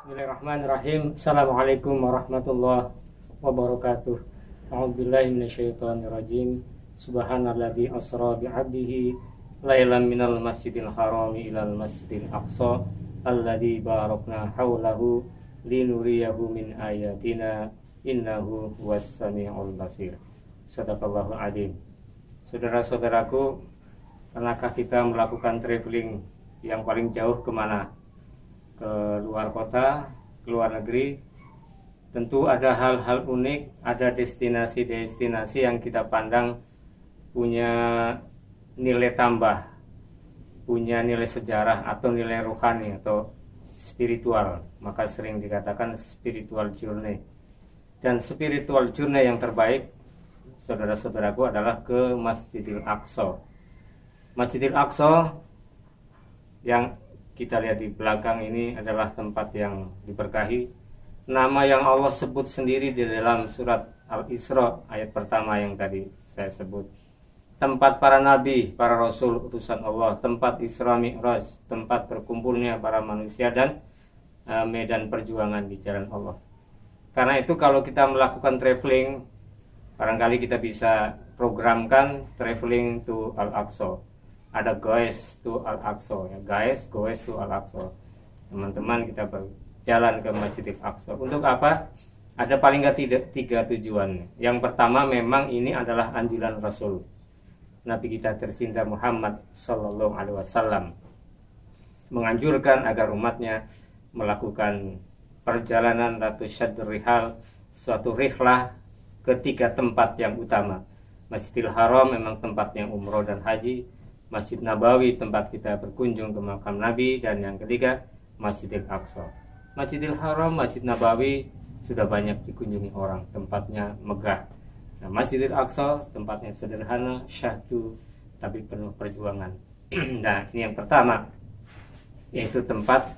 Bismillahirrahmanirrahim. Assalamualaikum warahmatullahi wabarakatuh. A'udzubillahi minasyaitonirrajim. Subhanalladzi asra bi'abdihi lailan minal masjidil harami ilal masjidil aqsa alladzi barakna haulahu linuriyahu min ayatina innahu huwas samiul basir. Shadaqallahul adzim. Saudara-saudaraku, pernahkah kita melakukan traveling yang paling jauh kemana? Ke luar kota, ke luar negeri? Tentu ada hal-hal unik, ada destinasi-destinasi yang kita pandang punya nilai tambah, punya nilai sejarah atau nilai rohani atau spiritual, maka sering dikatakan spiritual journey. Dan spiritual journey yang terbaik, saudara-saudaraku, adalah ke Masjidil Aqsa. Masjidil Aqsa yang kita lihat di belakang ini adalah tempat yang diberkahi. Nama yang Allah sebut sendiri di dalam surat Al-Isra ayat pertama yang tadi saya sebut. Tempat para nabi, para rasul utusan Allah, tempat Isra Mi'raj, tempat berkumpulnya para manusia dan medan perjuangan di jalan Allah. Karena itu kalau kita melakukan traveling, barangkali kita bisa programkan traveling to Al-Aqsa. Ada guys to Al-Aqsa, ya guys, goes to Al-Aqsa. Teman-teman, kita berjalan ke Masjidil Aqsa. Untuk apa? Ada paling nggak tiga tujuan. Yang pertama, memang ini adalah anjuran Rasul Nabi kita tercinta Muhammad Sallallahu Alaihi Wasallam, menganjurkan agar umatnya melakukan perjalanan ratu syadr rihal, suatu rihlah ke tiga tempat yang utama. Masjidil Haram memang tempatnya umroh dan haji. Masjid Nabawi tempat kita berkunjung ke makam Nabi, dan yang ketiga Masjidil Aqsa. Masjidil Haram, Masjid Nabawi sudah banyak dikunjungi orang, tempatnya megah. Nah, Masjidil Aqsa tempatnya sederhana, syahdu, tapi penuh perjuangan. Nah, ini yang pertama, yaitu tempat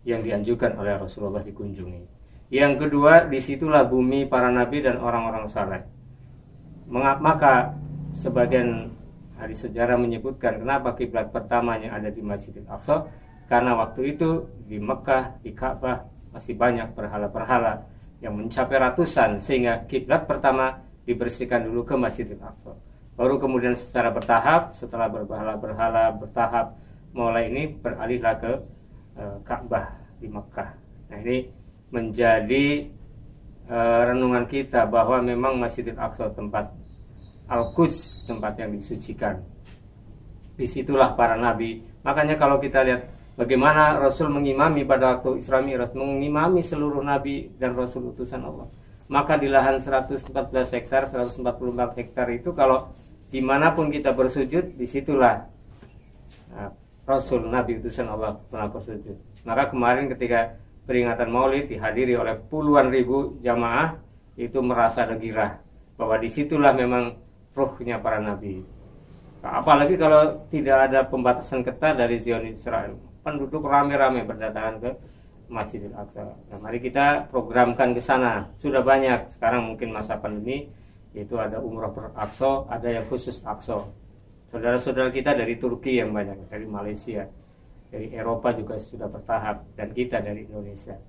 yang dianjurkan oleh Rasulullah dikunjungi. Yang kedua, disitulah bumi para nabi dan orang-orang saleh. Maka sebagian ahli sejarah menyebutkan kenapa kiblat pertamanya ada di Masjidil Aqsa, karena waktu itu di Mekah, di Ka'bah masih banyak berhala-berhala yang mencapai ratusan, sehingga kiblat pertama dibersihkan dulu ke Masjidil Aqsa. Baru kemudian secara bertahap, setelah berhala-berhala bertahap, mulai ini beralihlah ke Ka'bah di Mekah. Nah, ini menjadi renungan kita bahwa memang Masjidil Aqsa tempat Al-Quds, tempat yang disucikan. Disitulah para nabi. Makanya kalau kita lihat bagaimana Rasul mengimami pada waktu Isra Mi'raj, mengimami seluruh nabi dan Rasul utusan Allah. Maka di lahan 114 hektar, 144 hektar itu, kalau dimanapun kita bersujud, disitulah Rasul, nabi utusan Allah pernah bersujud. Maka kemarin ketika peringatan Maulid dihadiri oleh puluhan ribu jamaah, itu merasa gegirah bahwa disitulah memang ruhnya para nabi. Apalagi kalau tidak ada pembatasan ketat dari Zionis Israel, penduduk rame-rame berdatangan ke Masjidil Aqsa. Nah, mari kita programkan ke sana. Sudah banyak sekarang, mungkin masa pandemi, yaitu ada umroh per-Aqsa, ada yang khusus Aqsa. Saudara-saudara kita dari Turki yang banyak, dari Malaysia, dari Eropa juga sudah bertahap, dan kita dari Indonesia.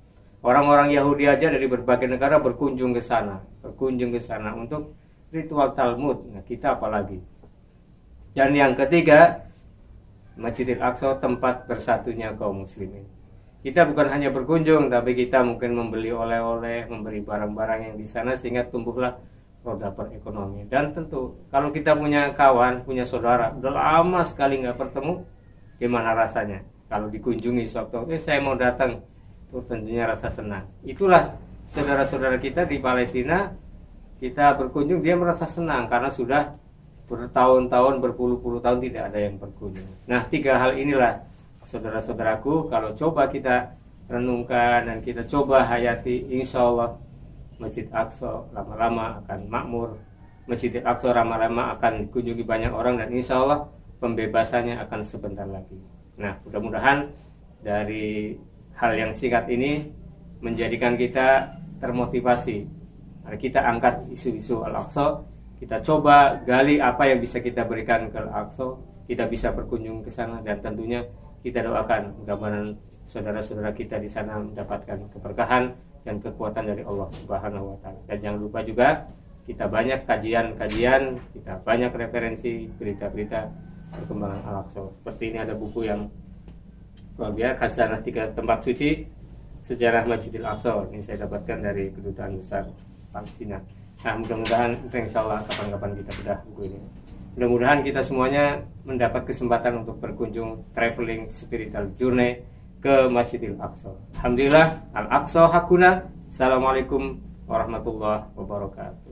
Orang-orang Yahudi aja dari berbagai negara berkunjung ke sana untuk ritual Talmud. Nah, kita apalagi. Dan yang ketiga, Masjidil Aqsa tempat bersatunya kaum muslimin. Kita bukan hanya berkunjung, tapi kita mungkin membeli oleh-oleh, memberi barang-barang yang di sana, sehingga tumbuhlah roda perekonomian. Dan tentu kalau kita punya kawan, punya saudara, udah lama sekali nggak bertemu, gimana rasanya kalau dikunjungi sewaktu saya mau datang, itu tentunya rasa senang. Itulah saudara-saudara kita di Palestina. Kita berkunjung, dia merasa senang karena sudah bertahun-tahun, berpuluh-puluh tahun tidak ada yang berkunjung. Nah, tiga hal inilah, saudara-saudaraku, kalau coba kita renungkan dan kita coba hayati, insya Allah Masjid Aqsa lama-lama akan makmur. Masjid Aqsa lama-lama akan dikunjungi banyak orang, dan insya Allah pembebasannya akan sebentar lagi. Nah, mudah-mudahan dari hal yang singkat ini menjadikan kita termotivasi. Kita angkat isu-isu Al-Aqsa, kita coba gali apa yang bisa kita berikan ke Al-Aqsa, kita bisa berkunjung ke sana, dan tentunya kita doakan mudah-mudahan saudara-saudara kita di sana mendapatkan keberkahan dan kekuatan dari Allah Subhanahu wa taala. Dan jangan lupa juga kita banyak kajian-kajian, kita banyak referensi berita-berita perkembangan Al-Aqsa. Seperti ini ada buku yang luar biasa, Khazanah 3 Tempat Suci Sejarah Masjidil Aqsa. Ini saya dapatkan dari Kedutaan Besar Palestina. Nah, mudah-mudahan insya Allah kapan-kapan kita bedah buku ini. Mudah-mudahan kita semuanya mendapat kesempatan untuk berkunjung traveling spiritual journey ke Masjidil Aqsa. Alhamdulillah, Al-Aqsa hakuna. Assalamualaikum warahmatullahi wabarakatuh.